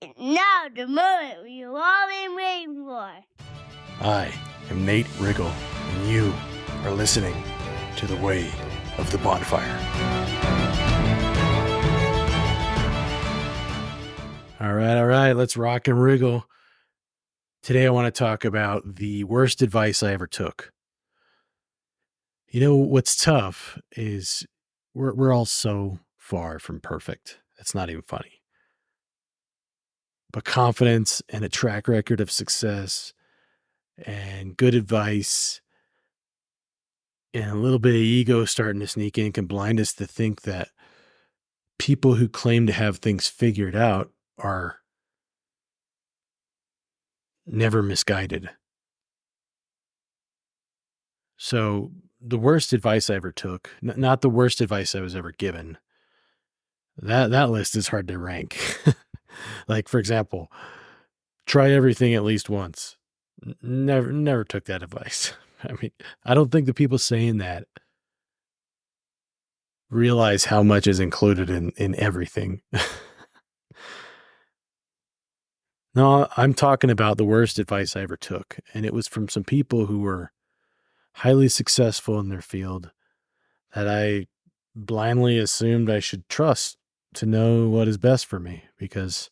Now the moment we've all been waiting for. I am Nate Riggle, and you are listening to The Way of the Bonfire. All right, let's rock and wriggle. Today I want to talk about the worst advice I ever took. You know, what's tough is we're all so far from perfect. It's not even funny. But confidence and a track record of success and good advice and a little bit of ego starting to sneak in can blind us to think that people who claim to have things figured out are never misguided. So the worst advice I ever took, not the worst advice I was ever given, that list is hard to rank. Like, for example, try everything at least once. Never took that advice. I mean, I don't think the people saying that realize how much is included in everything. No, I'm talking about the worst advice I ever took. And it was from some people who were highly successful in their field that I blindly assumed I should trust to know what is best for me because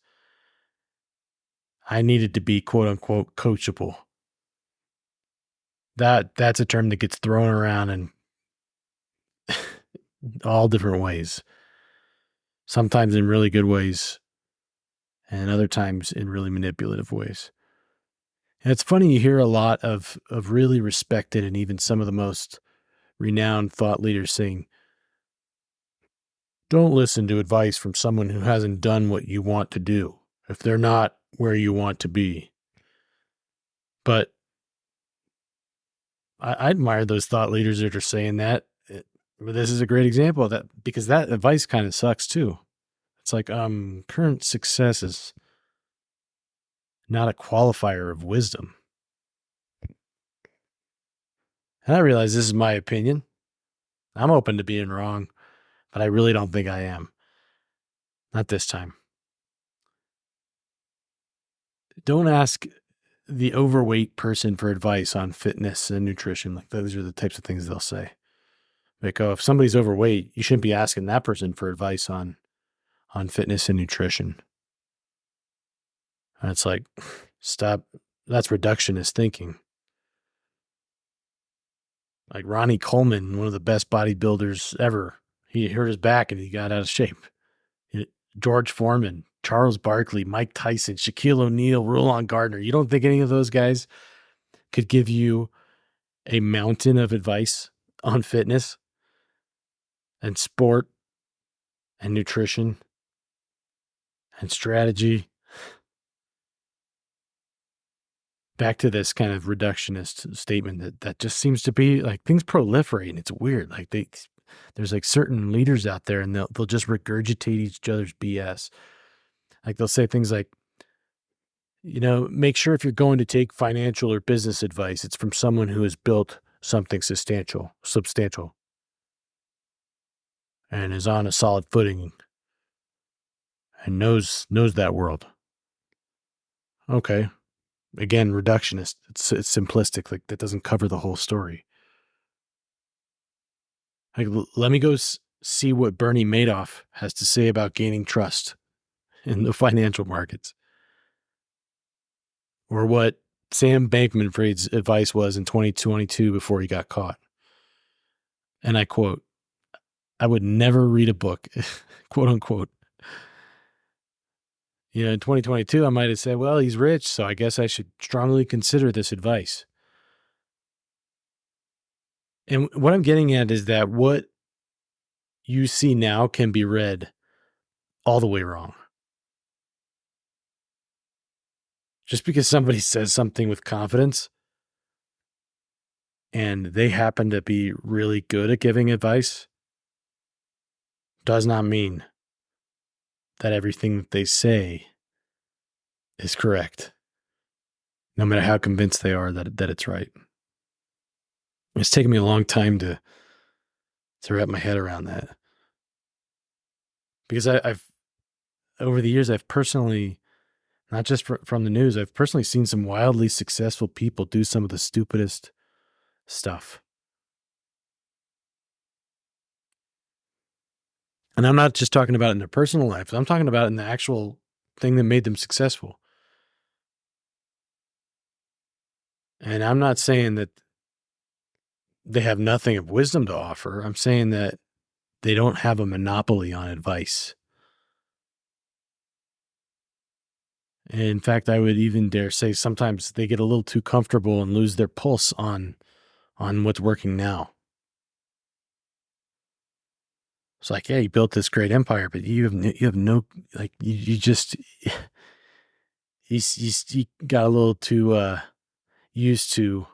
I needed to be quote unquote coachable. That's a term that gets thrown around in all different ways. Sometimes in really good ways and other times in really manipulative ways. And it's funny, you hear a lot of really respected and even some of the most renowned thought leaders saying, don't listen to advice from someone who hasn't done what you want to do if they're not where you want to be. But I admire those thought leaders that are saying that. But this is a great example of that because that advice kind of sucks too. It's like, current success is not a qualifier of wisdom. And I realize this is my opinion. I'm open to being wrong, but I really don't think I am. Not this time. Don't ask the overweight person for advice on fitness and nutrition. Like, those are the types of things they'll say. Like, oh, if somebody's overweight, you shouldn't be asking that person for advice on fitness and nutrition. And it's like, stop. That's reductionist thinking. Like Ronnie Coleman, one of the best bodybuilders ever, he hurt his back and he got out of shape. George Foreman, Charles Barkley, Mike Tyson, Shaquille O'Neal, Roland Gardner. You don't think any of those guys could give you a mountain of advice on fitness and sport and nutrition and strategy? Back to this kind of reductionist statement that just seems to be like things proliferate and it's weird. Like there's like certain leaders out there and they'll just regurgitate each other's BS. Like they'll say things like, you know, make sure if you're going to take financial or business advice, it's from someone who has built something substantial and is on a solid footing and knows that world. Okay. Again, reductionist. It's simplistic. Like that doesn't cover the whole story. Like, let me go see what Bernie Madoff has to say about gaining trust in the financial markets, or what Sam Bankman-Fried's advice was in 2022 before he got caught. And I quote, I would never read a book, quote unquote. You know, in 2022, I might have said, well, he's rich, so I guess I should strongly consider this advice. And what I'm getting at is that what you see now can be read all the way wrong. Just because somebody says something with confidence and they happen to be really good at giving advice does not mean that everything that they say is correct, no matter how convinced they are that it's right. It's taken me a long time to wrap my head around that. Because I've over the years, I've personally not just from the news. I've personally seen some wildly successful people do some of the stupidest stuff. And I'm not just talking about in their personal lives. I'm talking about in the actual thing that made them successful. And I'm not saying that they have nothing of wisdom to offer. I'm saying that they don't have a monopoly on advice. And in fact, I would even dare say sometimes they get a little too comfortable and lose their pulse on what's working now. It's like, yeah, you built this great empire, but you have no, like, you just, you got a little too used to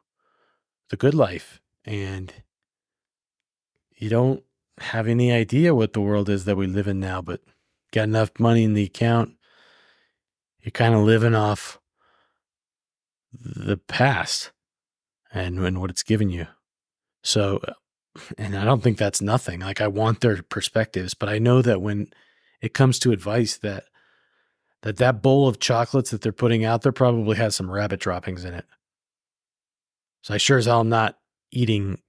the good life, and you don't have any idea what the world is that we live in now, but got enough money in the account. You're kind of living off the past and what it's given you. So, and I don't think that's nothing. Like, I want their perspectives, but I know that when it comes to advice, that bowl of chocolates that they're putting out there probably has some rabbit droppings in it. So I sure as hell am not eating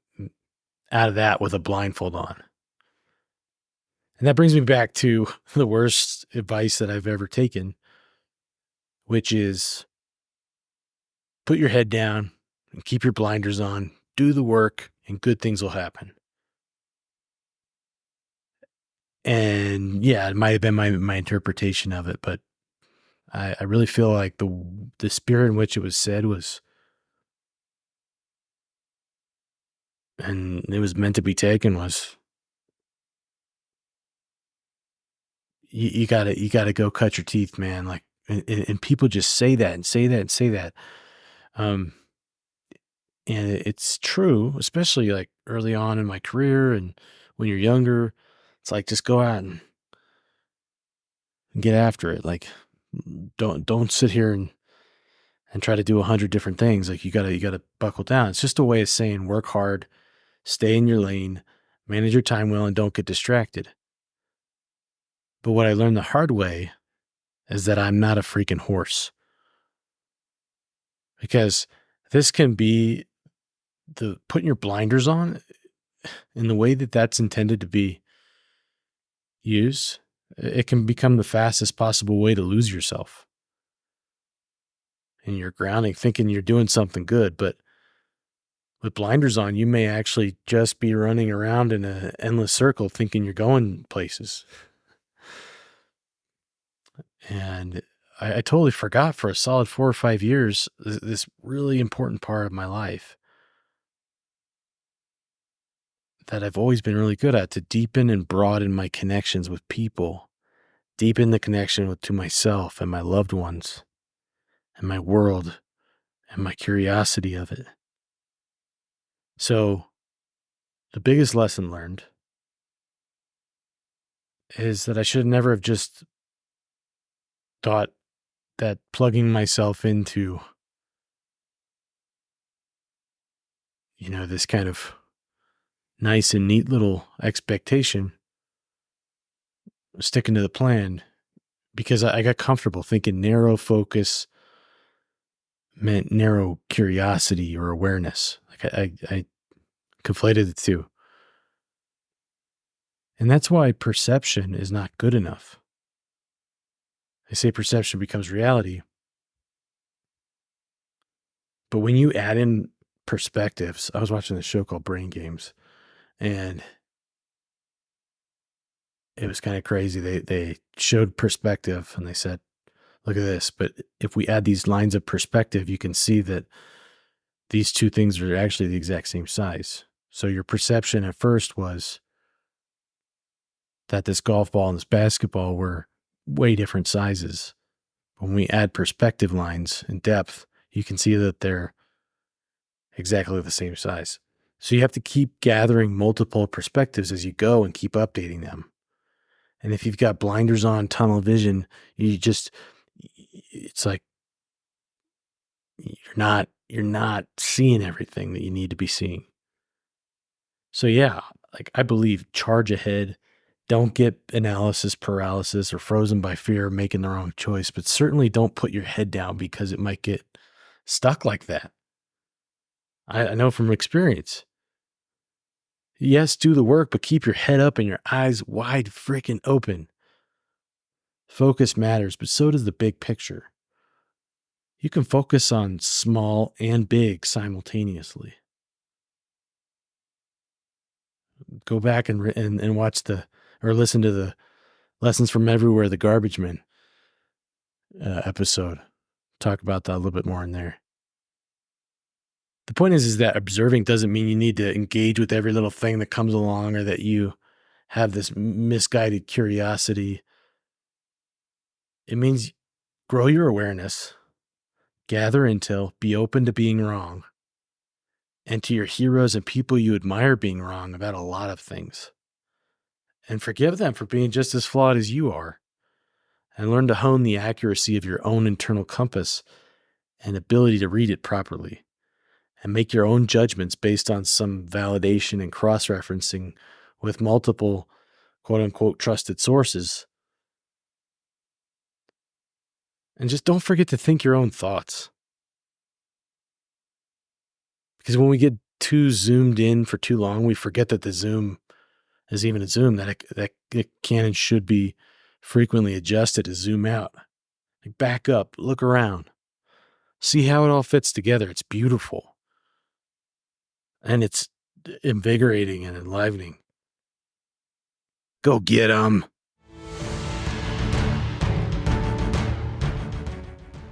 out of that with a blindfold on. And that brings me back to the worst advice that I've ever taken, which is put your head down and keep your blinders on, do the work, and good things will happen. And yeah, it might have been my interpretation of it, but I really feel like the spirit in which it was said was, and it was meant to be taken, was you gotta go cut your teeth, man. Like, and people just say that and say that and say that. Um, and it's true, especially like early on in my career and when you're younger. It's like, just go out and get after it. Like, don't sit here and try to do 100 different things. Like, you gotta buckle down. It's just a way of saying work hard, stay in your lane, manage your time well, and don't get distracted. But what I learned the hard way is that I'm not a freaking horse, because this can be the putting your blinders on in the way that that's intended to be used. It can become the fastest possible way to lose yourself. And you're grounding, thinking you're doing something good, but with blinders on, you may actually just be running around in an endless circle thinking you're going places. And I totally forgot for a solid 4 or 5 years this really important part of my life that I've always been really good at, to deepen and broaden my connections with people, deepen the connection to myself and my loved ones and my world and my curiosity of it. So the biggest lesson learned is that I should never have just thought that plugging myself into, this kind of nice and neat little expectation, sticking to the plan, because I got comfortable thinking narrow focus meant narrow curiosity or awareness. Like, I conflated the two. And that's why perception is not good enough. I say perception becomes reality. But when you add in perspectives, I was watching this show called Brain Games, and it was kind of crazy. They showed perspective and they said, look at this, but if we add these lines of perspective, you can see that these two things are actually the exact same size. So your perception at first was that this golf ball and this basketball were way different sizes. When we add perspective lines and depth, you can see that they're exactly the same size. So you have to keep gathering multiple perspectives as you go and keep updating them. And if you've got blinders on, tunnel vision, it's like you're not seeing everything that you need to be seeing. So yeah, like, I believe charge ahead, Don't get analysis paralysis or frozen by fear of making the wrong choice, but certainly don't put your head down because it might get stuck like that. I know from experience. Yes, do the work, but keep your head up and your eyes wide freaking open. Focus matters, but so does the big picture. You can focus on small and big simultaneously. Go back and watch or listen to the Lessons from Everywhere, the Garbage Men episode. Talk about that a little bit more in there. The point is that observing doesn't mean you need to engage with every little thing that comes along or that you have this misguided curiosity. It means grow your awareness, gather intel, be open to being wrong, and to your heroes and people you admire being wrong about a lot of things. And forgive them for being just as flawed as you are. And learn to hone the accuracy of your own internal compass and ability to read it properly. And make your own judgments based on some validation and cross-referencing with multiple quote-unquote trusted sources. And just don't forget to think your own thoughts. Because when we get too zoomed in for too long, we forget that the zoom is even a zoom, that it can and should be frequently adjusted to zoom out. Like back up, look around, see how it all fits together. It's beautiful. And it's invigorating and enlivening. Go get 'em.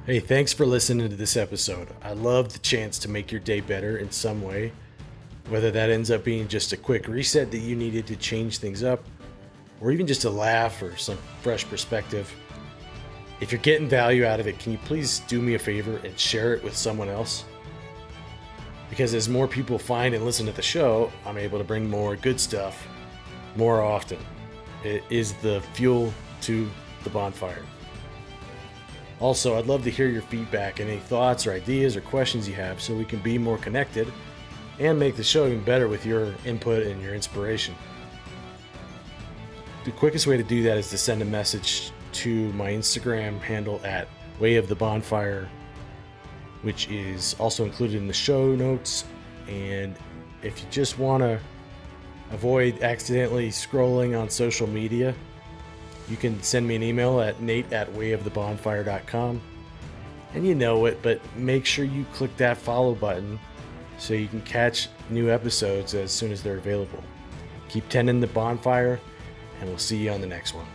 Hey, thanks for listening to this episode. I love the chance to make your day better in some way, whether that ends up being just a quick reset that you needed to change things up, or even just a laugh or some fresh perspective. If you're getting value out of it, can you please do me a favor and share it with someone else? Because as more people find and listen to the show, I'm able to bring more good stuff more often. It is the fuel to the bonfire. Also, I'd love to hear your feedback and any thoughts or ideas or questions you have so we can be more connected and make the show even better with your input and your inspiration. The quickest way to do that is to send a message to my Instagram handle at Way of the Bonfire, which is also included in the show notes. And if you just want to avoid accidentally scrolling on social media, you can send me an email at nate@wayofthebonfire.com. And you know it, but make sure you click that follow button so you can catch new episodes as soon as they're available. Keep tending the bonfire, and we'll see you on the next one.